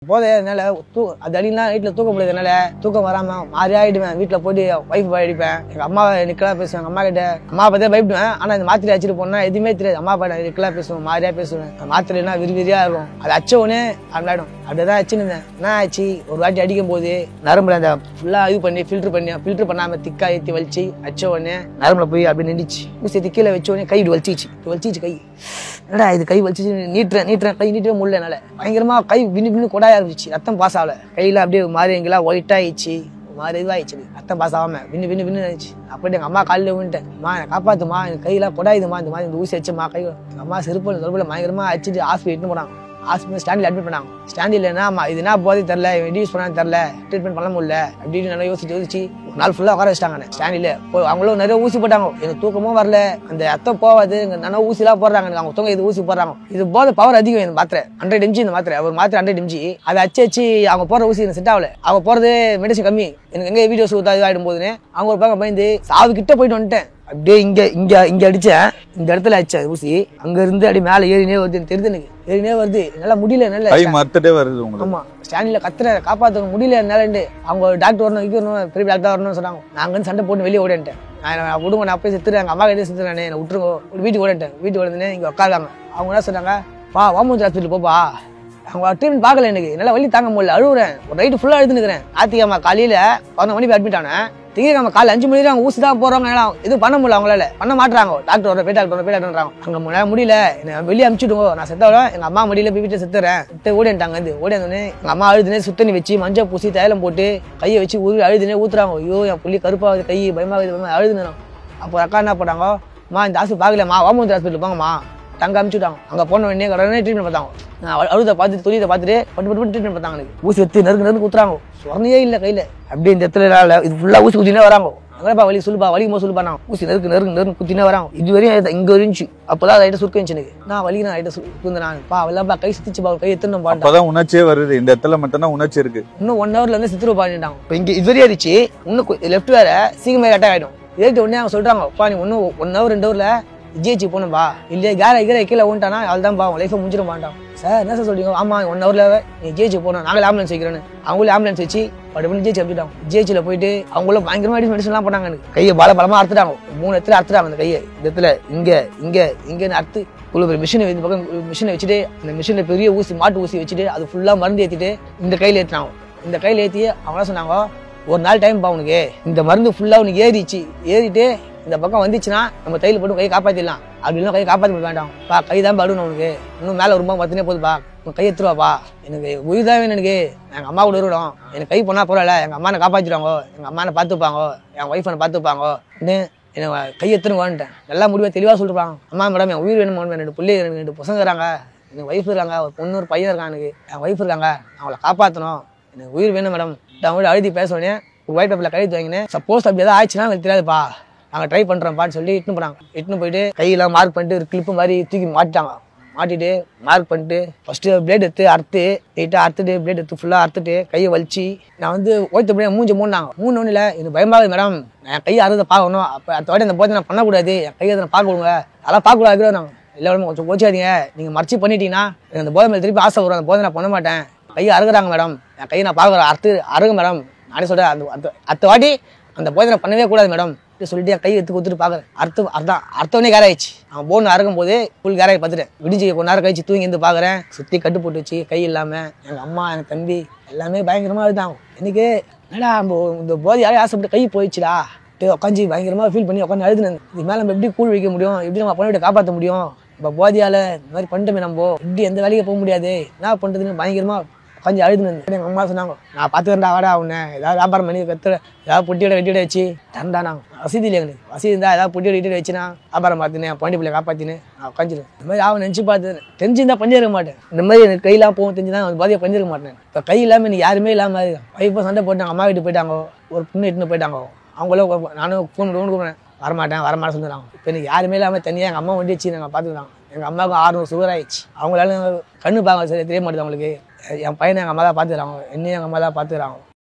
போதே என்னால அது அடிலாம் வீட்டுல தூக்க முடியாது. என்னால தூக்கம் வராம மாறி ஆயிடுவேன். வீட்டுல போயிட்டு ஒய்ஃப் அடிப்பேன். எங்க அம்மா நிக்கலாம் பேசுவேன். அம்மா கிட்ட அம்மா பத்தியே பயப்படுவேன். ஆனா இந்த மாத்திரை அடிச்சுட்டு போனா எதுவுமே தெரியாது. அம்மா அப்பா நிக்கலாம் பேசுவேன், மாறியா பேசுவேன். மாத்திரைனா விரிவிரியா இருக்கும். அது அச்ச உடனே அல்லாடும். அப்படிதான் அச்சுன்னு இருந்தேன். என்ன ஆச்சு, ஒரு வாட்டி அடிக்கும் போது நரம்புல அந்த ஃபுல்லா இது பண்ணி ஃபில்டர் பண்ணாம திக்கா ஏற்றி வலிச்சு அச்ச உடனே நரம்புல போய் அப்படி நின்றுச்சு. ஊசி கீழே வச்ச உடனே கை வலிச்சிச்சு கை. என்னடா இது கை வலிச்சிச்சு, நீட்டுறேன் கை நீட்டவே முடியல. என்னால பயங்கரமா கை விண்ணு கொடாய ஆரம்பிச்சு. ரத்தம் பாஸ் ஆகல. கையில அப்படியே மாறி எங்கெல்லாம் ஒயிட் ஆயிடுச்சு, மாறி இதுவாயிடுச்சு. ரத்தம் பாஸ் ஆகாம விண்ணு ஆயிடுச்சு. அப்படி எங்க அம்மா காலையில விட்டுட்டேன். அம்மா என்னை காப்பாத்துமா, எனக்கு கையெல்லாம் கொடாயுதுமா, இந்த மாதிரி இந்த ஊசி வச்சுமா கை. எங்க அம்மா செருப்புல பயங்கரமா அடிச்சுட்டு ஹாஸ்பிட்டல் இட்டுன்னு போனாங்க. ஹாஸ்பிட்டல் ஸ்டாண்டில் அட்மிட் பண்ணாங்க. ஸ்டாண்ட் இல்லைன்னா இது என்ன போதே தெரில, யூஸ் பண்ணான்னு தெரில, ட்ரீட்மெண்ட் பண்ண முடியல அப்படின்னு நல்லா யோசிச்சு ஒரு நாள் ஃபுல்லாக உட்கார வச்சிட்டாங்க ஸ்டாண்டில். அவங்களும் நிறைய ஊசி போட்டாங்க. எனக்கு தூக்கமும் வரல, அந்த ரத்தம் போவாது. நல்லா ஊசிலாம் போடுறாங்க. அவங்க தூங்க இது ஊசி போடுறாங்க. இது போத பவர் அதிகம். இந்த மாத்திரை 100 mg. இந்த மாத்திரை ஒரு மாத்திரை 100 mg. அதை அச்சு அவங்க போடுற ஊசி எனக்கு செட் ஆகல. அவங்க போறது மெடிசன் கம்மி. எனக்கு எங்க வீடியோஸ் இதாகிடும் போதுன்னு அவங்க ஒரு பக்கம் பயந்து சாவு கிட்ட போயிட்டு வந்துட்டேன். அப்படியே இங்க அடிச்சேன். இந்த இடத்துல அடிச்சேன் ஊசி. அங்க இருந்து அப்படி மேல ஏறினே வருது. தெரியுது எனக்கு, ஏறினே வருது. என்னால முடியல. ஆமா, ஸ்டாண்டில கத்துற காப்பாற்ற முடியல என்னால. அவங்க டாக்டர் வரணும், பெரிய டாக்டர் வரணும்னு சொன்னாங்க. நாங்க வந்து சண்டை போட்டு வெளியே ஓடிட்டேன். நான் விடுங்க, நான் போய் செத்துறேன், எங்க அம்மா கிட்டே செத்துறேன், என்ன விட்டுருங்க. வீட்டுக்கு ஓடிட்டேன். வீட்டுக்கு ஓடுனே இங்க உட்காந்தாங்க. அவங்க என்ன சொன்னாங்க, வாமூஞ்சி ஹாஸ்பிட்டல் போப்பா. அவங்க ட்ரீட்மெண்ட் பார்க்கல. எனக்கு என்னால வலி தாங்க முடியல, அழுவுறேன். ஒரு நைட்டு ஃபுல்லா எழுதுனுக்கிறேன். ஞாயிற்றுக்கிழமை காலையில 11 மணிக்கு அட்மிட் ஆனேன். திங்கக்கிழமை காலை 5 மணிக்கு அவங்க ஊசி தான் போறாங்க. இது பண்ண முடியல, அவங்களால பண்ண மாட்டாங்க. டாக்டர் வர பேட்டாங்க. அங்க முடியல, என்ன வெளியே அனுப்பிச்சுடுங்க, நான் செத்தாலும் எங்க அம்மா முடியல, போய் வீட்டை செத்துறேன். ஓடிட்டாங்க. ஓடினே எங்க அம்மா அழுதுனே சுத்தண்ணி வச்சு மஞ்சள் பூசி தைலம் போட்டு கையை வச்சு அழுதுனே ஊத்துறாங்க. ஐயோ என் புள்ளி கருப்பாகுது, கை பயமாகுது, அழுதுனோம். அப்போ அக்கா என்ன பண்ணாங்க, இந்த ஹாஸ்பிட்டல் பார்க்கலம்மா, வாமூந்தி ஹாஸ்பிட்டல் போங்கம்மா. தங்க அனுப்பிச்சுட்டாங்க. அங்க போன உடனே உடனே ட்ரீட்மெண்ட் பார்த்தாங்க. நான் அழுத பார்த்துட்டு துணியை பார்த்துட்டு பட்டு ட்ரீட்மெண்ட் பார்த்தாங்க. எனக்கு ஊசி வச்சு நெருங்கு ஊத்துறாங்க. சொரணையே இல்லை கையில. அப்படியே இந்த இடத்துல இது ஃபுல்லா ஊசி குத்தினே வராங்க. அங்கப்பா வலி சொல்லுப்பா, வலிக்கும்போது சொல்லுப்பா. நான் ஊசி நெருங்கு குத்தினே வராங்க. இது வரையும் இங்க இருந்துச்சு. அப்பதான் லைட்டா சுருக்க இருந்துச்சு எனக்கு. நான் வலி லைட்டா சுருந்தேன். அவெல்லாம்ப்பா கை சுத்திச்சுப்பா, கை எத்தனை பாட்டு. அப்பதான் உணர்ச்சியே வருது. இந்த இடத்துல மட்டும் தான் உணர்ச்சி இருக்கு. இன்னும் 1 hourல இருந்து சித்திர பாடிட்டாங்க. இப்போ இங்க இது வரையும் இருந்துச்சு. இன்னும் லெஃப்ட் வேற சீக்கிரமே கட்டாக ஆயிடும். ஏறிட்டு உடனே அவங்க சொல்றாங்க, நீ இன்னும் 1 hour 2 hourல ஜிஹெச் போகணும்பா, இல்லையா கேர கீழே ஓண்டானா அவள்தான்ப்பா உன் லைஃபை முடிஞ்சிட மாட்டான். சார் என்ன சார் சொல்றீங்க? ஆமா 1 hourல நீ ஜிஹெச் போகணும், நாங்களே ஆம்புலன்ஸ் வைக்கிறேன்னு. அவங்களும் ஆம்புலன்ஸ் வச்சு பட்டு ஜிஹெச் அனுப்பிட்டாங்க. ஜிஹெச்ல போயிட்டு அவங்களும் பயங்கரமா மெடிசன்லாம் போனாங்க. எனக்கு கையை பலமா அறுத்துட்டாங்க. 3 இடத்துல அறுத்துட்டாங்க. அந்த கையை இந்த இடத்துல இங்கன்னு அறுத்து இவ்வளவு பெரிய மிஷினை இந்த பக்கம் மிஷினை வச்சுட்டு, அந்த மிஷின்ல பெரிய ஊசி மாட்டு ஊசி வச்சுட்டு அது ஃபுல்லா மருந்து ஏற்றிட்டு இந்த கையில ஏற்றினாங்க. இந்த கையில ஏற்றி அவங்க சொன்னாங்க, ஒரு நாள் டைம் பா உனக்கு, இந்த மருந்து ஃபுல்லா உனக்கு ஏறிட்டு இந்த பக்கம் வந்துச்சுன்னா நம்ம தையல் போட்டு கையை காப்பாத்திடலாம். அப்படின்னா கையை காப்பாற்ற வேண்டாம் கை தான் படுணும் உனக்கு. இன்னும் மேல ரொம்ப மத்தினே போதுப்பா, உன் கை எடுத்துருவாப்பா. எனக்கு உயிர் தான் வேணும். எனக்கு எங்க அம்மா கூட இருக்கணும். எனக்கு கை போனா போறல, எங்க அம்மா காப்பாற்றிடுவாங்க, எங்க அம்மா பார்த்துப்பாங்க, என் ஒய்ஃப் பார்த்துப்பாங்க. எனக்கு கை எடுத்துருவான்ட்டேன். நல்லா முடிவை தெளிவா சொல்லிருப்பாங்க. அம்மா மேடம் என் உயிர் வேணும், 2 பிள்ளைங்க 2 பசங்க இருக்காங்க, எனக்கு ஒய்ஃப் இருக்காங்க, ஒரு பொண்ணு ஒரு பையன் இருக்கான். எனக்கு என் ஒய்ஃப் இருக்காங்க, அவங்கள காப்பாற்றணும், எனக்கு உயிர் வேணும் மேடம். அவங்களோட அழுதி பேசுவேன். ஒயிட் பேப்பர்ல கையெழுத்து வாங்கினேன். சப்போஸ் அப்படி ஏதாவது ஆயிடுச்சுன்னா எனக்கு தெரியாதுப்பா, நாங்கள் ட்ரை பண்ணுறோம்ப்பான்னு சொல்லி இட்டுன்னு போனாங்க. இட்டுன்னு போயிட்டு கையெல்லாம் மார்க் பண்ணிட்டு ஒரு கிளிப்பு மாதிரி தூக்கி மாட்டிட்டு மார்க் பண்ணிட்டு ஃபர்ஸ்ட்டு பிளேட் எடுத்து அறுத்து நீட்டாக அறுத்துட்டு பிளேட் எடுத்து ஃபுல்லாக அறுத்துட்டு கையை வலிச்சு நான் ஓய்த்தப்படியே மூஞ்சி மூடினாங்க. ஒன்றும் இல்லை, எனக்கு பயமாகுது மேடம், நான் கையை அறுதை பார்க்கணும். அப்போ அடுத்த வாட்டி அந்த போதை நான் பண்ணக்கூடாது, என் கையை நான் பார்க்க விடுங்க, அதெல்லாம் பார்க்கக்கூடாது. நாங்கள் இல்லை மேடம் கொஞ்சம் கோச்சிக்காதீங்க, நீங்கள் மறைச்சி பண்ணிட்டீங்கன்னா எனக்கு அந்த போதை மேலே திருப்பி ஆசை வரும், அந்த போதை நான் பண்ண மாட்டேன். கையை அறுகுறாங்க மேடம், என் கையை நான் பார்க்குறேன், அறுங்க மேடம். நானே சொல்கிறேன், அடுத்த வாட்டி அந்த போதை நான் பண்ணவே கூடாது மேடம் சொல்லிட்டு என் கை எடுத்து கொடுத்துட்டு பார்க்குறேன். அர்த்தவனே கேர் ஆயிடுச்சு. அவன் போன் அறுக்கும் போதே ஃபுல் கேராகி பார்த்துட்டேன். விடிஞ்சு கொஞ்ச நேரம் கழிச்சு தூங்கி இருந்து பார்க்குறேன், சுற்றி கட்டு போட்டு வச்சு கை இல்லாமல் எங்கள் அம்மா என் தம்பி எல்லாமே பயங்கரமாக இருந்தாங்க. எனக்கு என்னடா இந்த போதை யாரையும் ஆசைப்பட்டு கை போயிடுச்சுடா உட்காந்து பயங்கரமாக ஃபீல் பண்ணி உட்காந்து அழுதுனேன். இது மேலே நம்ம எப்படி கூழ் வைக்க முடியும், எப்படி நம்ம பொண்ணை காப்பாற்ற முடியும், இப்போ போதையால் இந்த மாதிரி பண்ணிட்டோமே, நம்ம எப்படி எந்த வேலைக்கு போக முடியாது, என்ன பண்ணுறதுன்னு பயங்கரமாக கொஞ்சம் அழுதுன்னு. எங்கள் அம்மா சொன்னாங்க, நான் பார்த்துக்கிறேன்டா வாடா, உன்னை ஏதாவது வியாபாரம் பண்ணி கற்றுற ஏதாவது பொட்டியோட வெட்டியோட வச்சு தண்டா. நாங்கள் வசதி இல்லை, எங்களுக்கு வசதி இருந்தால் ஏதாவது பொட்டியோட வெட்டியோட வச்சுனா வியாபாரம் பார்த்துனேன், பாண்டி பிள்ளை காப்பாற்றினு நான் உட்காந்துருவேன். இந்த மாதிரி அவன் நினச்சி பார்த்து தெரிஞ்சிருந்தா பண்ணிருக்க மாட்டேன். இந்த மாதிரி எனக்கு கையெல்லாம் போகும் தெரிஞ்சுதான் அந்த பாதியை பண்ணிருக்க மாட்டேன். இப்போ கை இல்லாமல் எனக்கு யாருமே இல்லாமல் இருக்கேன். வைஃபை சண்டை போட்டாங்க, அம்மா வீட்டு போயிட்டாங்க, ஒரு பொண்ணு இட்டுன்னு போயிட்டாங்க. அவங்களும் நானும் ஃபோன் கூப்பிட்றேன், வரமாட்டேன் சொல்லுறாங்க. இப்போ எனக்கு யாருமே இல்லாமல் தனியாக எங்கள் அம்மா வண்டி வச்சு நாங்கள் பார்த்துக்கிறாங்க. எங்கள் அம்மாவுக்கு 600 சுகர் ஆயிடுச்சு. அவங்களால கண்ணு பார்க்க சரி தெரிய மாட்டேது அவங்களுக்கு. என் பையனை எங்கள் அம்மா தான் பார்த்துக்கிறாங்க, என்னையும் எங்கள் அம்மா தான் பார்த்துக்கிறாங்க.